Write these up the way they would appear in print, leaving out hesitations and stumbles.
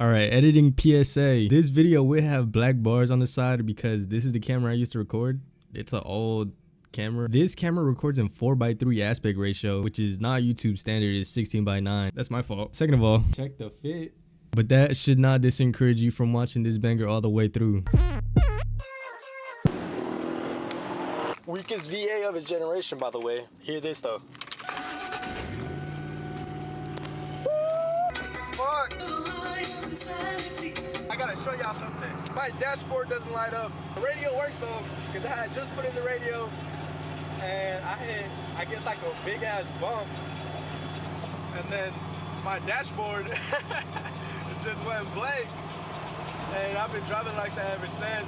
All right, editing PSA. This video will have black bars on the side because this is the camera I used to record. It's an old camera. This camera records in 4:3 aspect ratio, which is not YouTube standard. It's 16:9. That's my fault. Second of all, check the fit. But that should not discourage you from watching this banger all the way through. Weakest VA of his generation, by the way. Hear this though. Fuck! I gotta show y'all something. My dashboard doesn't light up. The radio works though, because I had just put in the radio and I hit, I guess, like a big ass bump. And then my dashboard just went blank. And I've been driving like that ever since.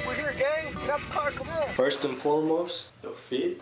We're here, gang. Get out the car, come on. First and foremost, the fit.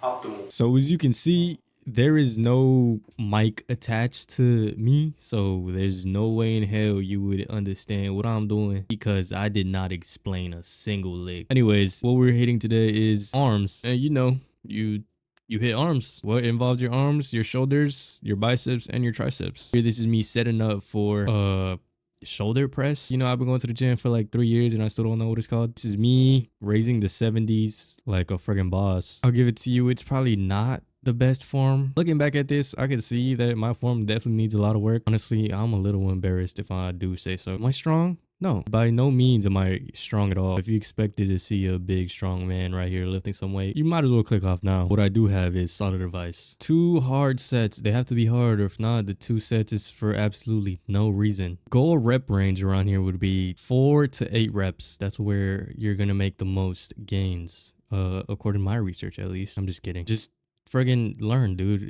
Optimal. So as you can see, there is no mic attached to me, so there's no way in hell you would understand what I'm doing because I did not explain a single lick. Anyways, what we're hitting today is arms, and you know, you hit arms. What involves your arms, your shoulders, your biceps, and your triceps. Here, this is me setting up for shoulder press. You know, I've been going to the gym for like 3 years and I still don't know what it's called. This is me raising the 70s like a friggin' boss. I'll give it to you, it's probably not the best form. Looking back at this, I can see that my form definitely needs a lot of work. Honestly, I'm a little embarrassed if I do say so. Am I strong? No, by no means am I strong at all. If you expected to see a big strong man right here lifting some weight, you might as well click off now. What I do have is solid advice. 2 hard sets. They have to be hard, or if not, the 2 sets is for absolutely no reason. Goal rep range around here would be 4 to 8 reps. That's where you're gonna make the most gains. According to my research, at least. I'm just kidding. Just friggin' learn, dude.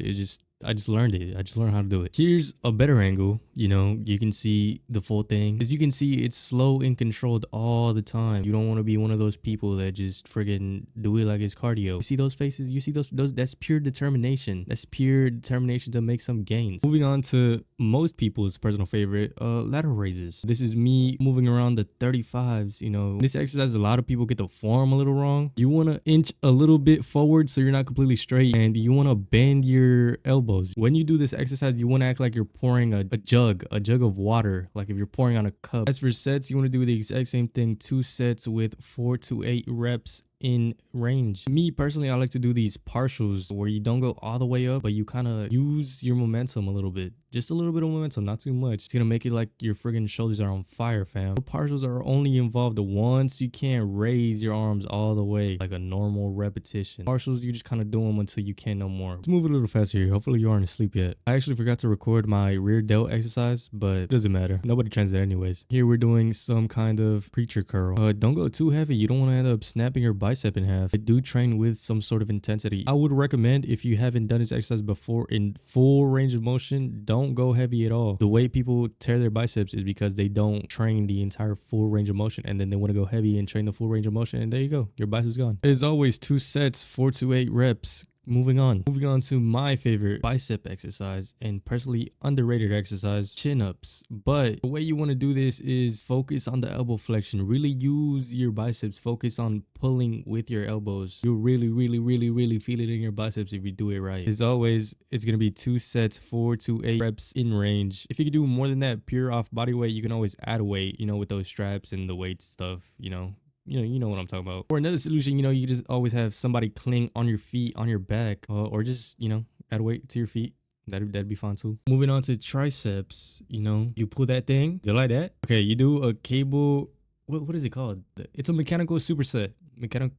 I just learned it. I just learned how to do it. Here's a better angle. You know, you can see the full thing. As you can see, it's slow and controlled all the time. You don't want to be one of those people that just friggin' do it like it's cardio. You see those faces? You see those? That's pure determination. That's pure determination to make some gains. Moving on to most people's personal favorite, lateral raises. This is me moving around the 35s. You know, this exercise, a lot of people get the form a little wrong. You want to inch a little bit forward so you're not completely straight, and you want to bend your elbows. When you do this exercise, you want to act like you're pouring a jug of water, like if you're pouring on a cup. As for sets, you want to do the exact same thing. 2 sets with 4 to 8 reps in range. Me personally, I like to do these partials where you don't go all the way up, but you kind of use your momentum a little bit. Just a little bit of momentum, not too much. It's gonna make it like your friggin' shoulders are on fire, fam. The partials are only involved once you can't raise your arms all the way like a normal repetition. Partials, you just kind of do them until you can't no more. Let's move a little faster here. Hopefully you aren't asleep yet. I actually forgot to record my rear delt exercise, but it doesn't matter. Nobody trains it anyways. Here we're doing some kind of preacher curl. Don't go too heavy. You don't want to end up snapping your bicep in half. I do train with some sort of intensity. I would recommend, if you haven't done this exercise before in full range of motion, don't go heavy at all. The way people tear their biceps is because they don't train the entire full range of motion, and then they want to go heavy and train the full range of motion, and there you go, your biceps gone. As always, 2 sets, 4 to 8 reps. Moving on to my favorite bicep exercise and personally underrated exercise, chin-ups. But the way you want to do this is focus on the elbow flexion. Really use your biceps. Focus on pulling with your elbows. You'll really feel it in your biceps if you do it right. As always, it's going to be 2 sets, 4 to 8 reps in range. If you can do more than that, pure off body weight, you can always add weight, you know, with those straps and the weight stuff, you know. You know what I'm talking about. Or another solution, you know, you just always have somebody cling on your feet, on your back, or just, you know, add weight to your feet. That'd be fun too. Moving on to triceps, you know, you pull that thing, you like that. Okay, you do a cable. What is it called? It's a mechanical superset. Mechanical.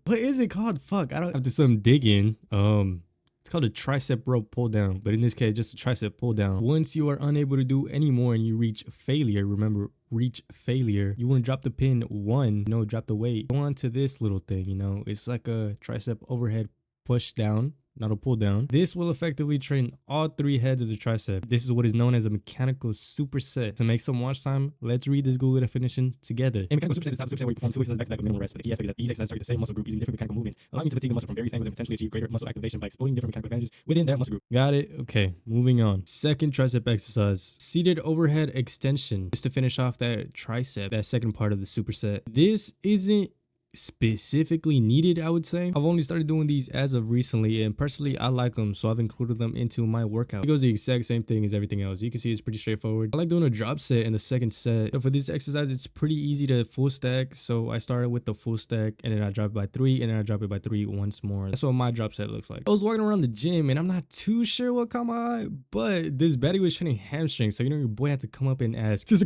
What is it called? Fuck, I don't have to some digging. It's called a tricep rope pull down, but in this case, just a tricep pull down. Once you are unable to do any more and you reach failure, remember, reach failure, you want to drop the pin 1, you know, drop the weight. Go on to this little thing, you know, it's like a tricep overhead push down. not a pull down. This will effectively train all 3 heads of the tricep. This is what is known as a mechanical superset. To make some watch time, let's read this Google definition together. A mechanical superset is a type of superset where you perform 2 exercises back to back with minimal rest. But the key aspect is that these exercises target the same muscle group using different mechanical movements, allowing you to fatigue the muscle from various angles and potentially achieve greater muscle activation by exploiting different mechanical advantages within that muscle group. Got it? Okay, moving on. Second tricep exercise, seated overhead extension. Just to finish off that tricep, that second part of the superset. This isn't specifically needed, I would say. I've only started doing these as of recently, and personally I like them, so I've included them into my workout. It goes the exact same thing as everything else. You can see it's pretty straightforward. I like doing a drop set in the second set. So for this exercise, it's pretty easy to full stack. So I started with the full stack, and then I drop it by 3, and then I drop it by 3 once more. That's what my drop set looks like. I was walking around the gym, and I'm not too sure what caught my eye, but this baddie was training hamstrings, so you know your boy had to come up and ask, turns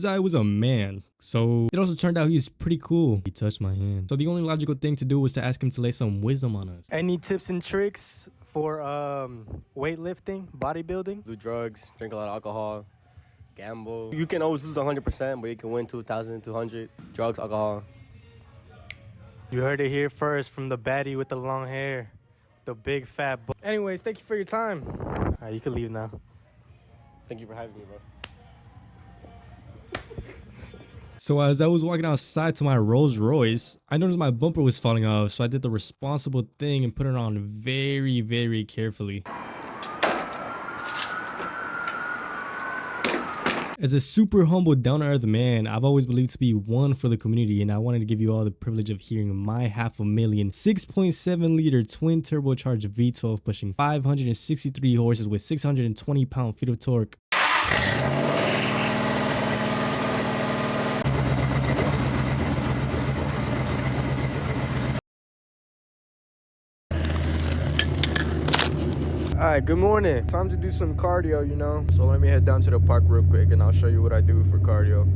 out it was a man. So it also turned out he's pretty cool. He touched my hand. So the only logical thing to do was to ask him to lay some wisdom on us. Any tips and tricks for weightlifting, bodybuilding? Do drugs, drink a lot of alcohol, gamble. You can always lose 100%, but you can win 2,200. Drugs, alcohol. You heard it here first from the baddie with the long hair, the big fat butt. Anyways, thank you for your time. All right, you can leave now. Thank you for having me, bro. So as I was walking outside to my Rolls Royce, I noticed my bumper was falling off, so I did the responsible thing and put it on very, very carefully. As a super humble, down-to-earth man, I've always believed to be one for the community, and I wanted to give you all the privilege of hearing my 500,000 6.7 liter twin turbocharged V12 pushing 563 horses with 620 pound-feet of torque. Alright, good morning. Time to do some cardio, you know. So let me head down to the park real quick and I'll show you what I do for cardio.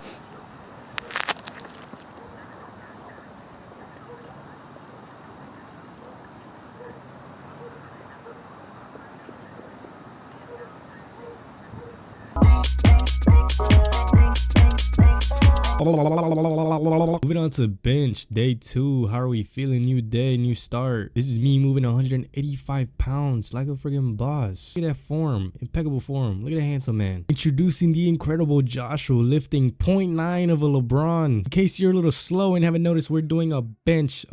Moving on to bench, day 2. How are we feeling? New day, new start. This is me moving 185 pounds like a friggin' boss. Look at that form, impeccable form. Look at that handsome man. Introducing the incredible Joshua, lifting 0.9 of a LeBron. In case you're a little slow and haven't noticed, we're doing a bench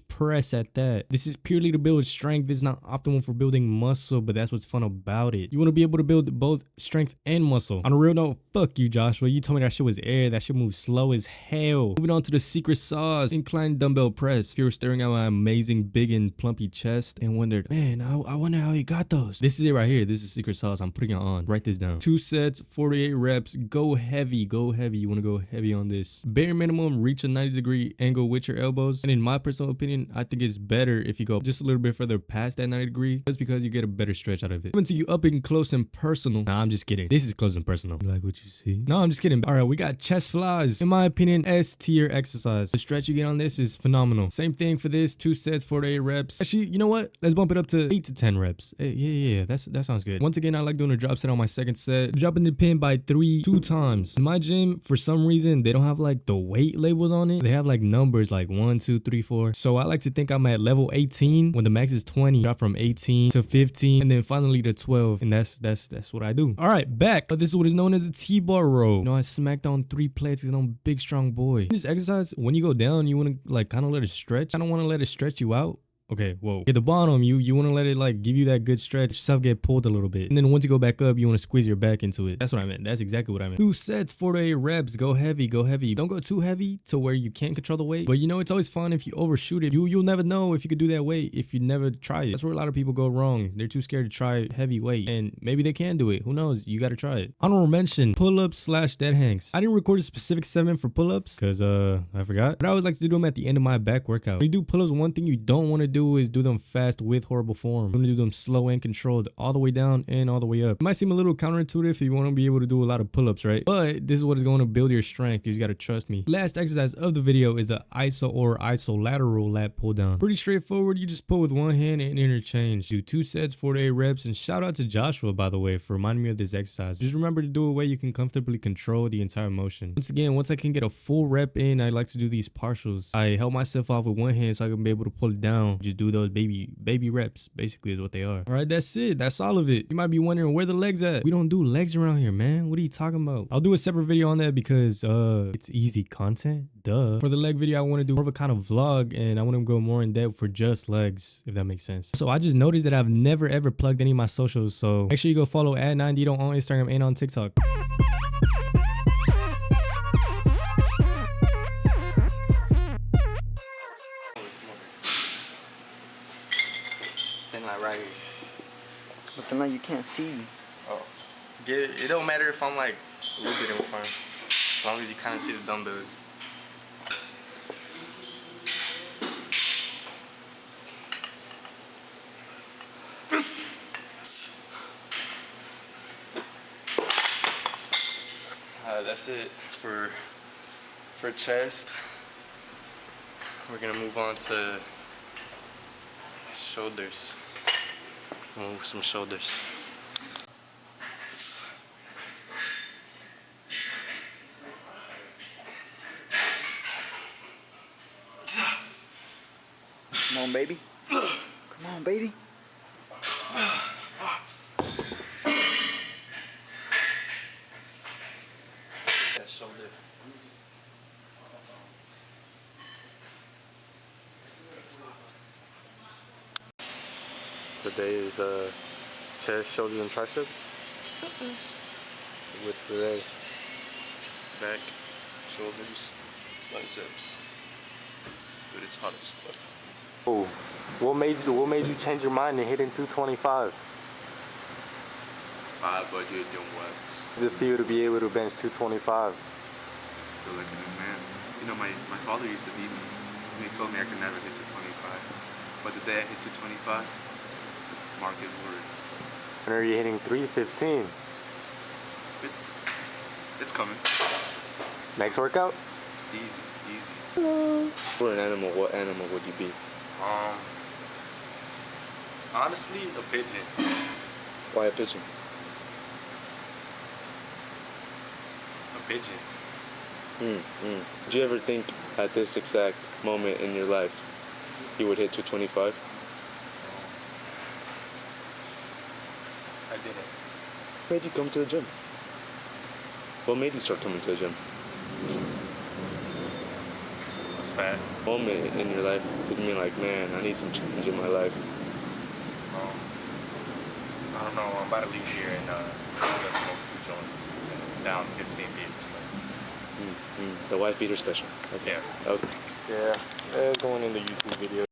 press at that. This is purely to build strength. This is not optimal for building muscle, but that's what's fun about it. You want to be able to build both strength and muscle. On a real note, fuck you, Joshua. You told me that shit was air. That shit moves slow as hell. Moving on to the secret sauce, incline dumbbell press. If you were staring at my amazing big and plumpy chest and wondered, man, I wonder how you got those. This is it right here. This is secret sauce. I'm putting it on. Write this down. 2 sets, 48 reps. Go heavy. Go heavy. You want to go heavy on this. Bare minimum, reach a 90-degree angle with your elbows. And in my personal opinion, I think it's better if you go just a little bit further past that 90-degree. That's because you get a better stretch out of it. Coming to you up and close and personal. Nah, I'm just kidding. This is close and personal. You like what you see? No, I'm just kidding. All right, we got chest flies. In my opinion, S tier exercise. The stretch you get on this is phenomenal. Same thing for this. 2 sets, 48 reps. Actually, you know what? Let's bump it up to 8 to 10 reps. Yeah, that sounds good. Once again, I like doing a drop set on my second set. Dropping the pin by 2 times. In my gym, for some reason, they don't have like the weight labeled on it. They have like numbers like 1, 2, 3, 4. So I like to think I'm at level 18 when the max is 20. Drop from 18 to 15 and then finally to 12. And that's what I do. All right, back. But this is what is known as a T-bar row. You know, I smacked on 3 plates because I'm a big, strong boy. This exercise, when you go down, you want to like kind of let it stretch. I don't want to let it stretch you out. Okay, whoa. At the bottom, you want to let it like give you that good stretch. Yourself get pulled a little bit. And then once you go back up, you want to squeeze your back into it. That's what I meant. That's exactly what I meant. 2 sets, 4 to 8 reps. Go heavy, go heavy. Don't go too heavy to where you can't control the weight. But you know, it's always fun if you overshoot it. You'll never know if you could do that weight if you never try it. That's where a lot of people go wrong. They're too scared to try heavy weight. And maybe they can do it. Who knows? You got to try it. Honorable mention, pull-ups / dead hangs. I didn't record a specific segment for pull-ups because I forgot. But I always like to do them at the end of my back workout. When you do pull-ups, one thing you don't want to do is do them fast with horrible form. You want to do them slow and controlled all the way down and all the way up. It might seem a little counterintuitive if you want to be able to do a lot of pull-ups, right? But this is what is going to build your strength. You just got to trust me. Last exercise of the video is the iso or isolateral lat pull down. Pretty straightforward. You just pull with one hand and interchange. Do 2 sets, 4 to 8 reps. And shout out to Joshua, by the way, for reminding me of this exercise. Just remember to do it where you can comfortably control the entire motion. Once again, once I can get a full rep in, I like to do these partials. I help myself off with one hand so I can be able to pull it down. Just do those baby reps, basically is what they are. All right, that's it. That's all of it. You might be wondering where the legs at. We don't do legs around here, man. What are you talking about? I'll do a separate video on that because it's easy content. Duh. For the leg video, I want to do more of a kind of vlog, and I want to go more in depth for just legs, if that makes sense. So I just noticed that I've never ever plugged any of my socials, so make sure you go follow @9Dito on Instagram and on TikTok. Stand like right here. But the light you can't see. Oh. It don't matter if I'm like a little bit in front. As long as you kind of see the dumbbells. That's it for chest. We're gonna move on to shoulders. Move some shoulders. Come on, baby. Come on, baby. That shoulder. Today is chest, shoulders, and triceps. What's today? Back, shoulders, biceps. Dude, it's hot as fuck. Oh, what made you change your mind and hitting 225? High budget young ones. How does it feel to be able to bench 225? Feel like a new man. You know, my father used to beat me. And he told me I could never hit 225. But the day I hit 225, mark his words. When are you hitting 315? It's coming. Next workout? Easy. For an animal, what animal would you be? Honestly, a pigeon. Why a pigeon? A pigeon. Did you ever think at this exact moment in your life you would hit 225? I didn't. What made you come to the gym? What made you start coming to the gym? I was fat. Moment in your life could mean like, man, I need some change in my life. I don't know. I'm about to leave here and I'm gonna smoke 2 joints and down 15 beers. So. The wife beater special. Okay. Yeah. Okay. Yeah, going in the YouTube video.